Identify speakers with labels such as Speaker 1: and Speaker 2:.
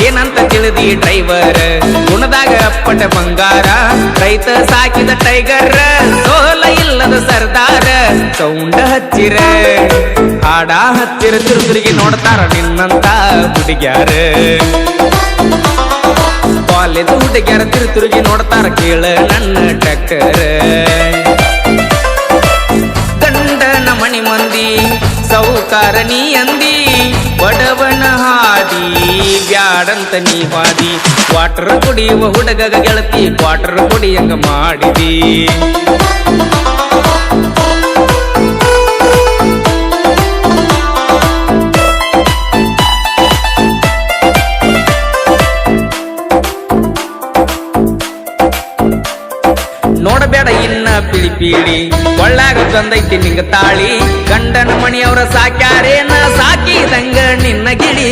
Speaker 1: ಏನಂತ ತಿಳಿದಿ ಡ್ರೈವರ್ ಗುಣದಾಗ ಅಪ್ಪಟ ಬಂಗಾರ ರೈತ ಸಾಕಿದ ಟೈಗರ್ ಸೋಲ ಇಲ್ಲದ ಸರ್ದಾರ ಸೌಂಡ ಹಚ್ಚಿರ ಹಾಡ ಹಚ್ಚಿರ ತಿರುಗಿ ನೋಡ್ತಾರ ನಿನ್ನಂತ ಹುಡುಗ್ಯಾರ ಕಾಲೇಜ್ ಹುಡುಗ್ಯಾರ ತಿರುಗಿ ನೋಡ್ತಾರ ಕೇಳ ನನ್ನ ಟ್ರ್ಯಾಕ್ಟರ್ ಗಂಡನ ಮಣಿ ಮಂದಿ ಸೌಕಾರ ನೀ ಅಂದಿ ಬಡವನ ಹಾದಿ ಬ್ಯಾಡಂತ ನೀ ವಾದಿ ಕ್ವಾರ್ಟರ್ ಕುಡಿಯುವ ಹುಡುಗಗ ಗೆಳತಿ ಕ್ವಾರ್ಟರ್ ಕುಡಿಯಂಗ ಮಾಡಿದಿ ನೋಡಬೇಡ ಇನ್ನ ಪಿಳಿ ಒಳ್ಳಾಗ ಬಂದೈತಿ ನಿಂಗ ತಾಳಿ ಗಂಡನ ಮಣಿಯವರ ಸಾಕ್ಯಾರೇನ ಸಾಕಿದಂಗ ನಿನ್ನ ಗಿಳಿ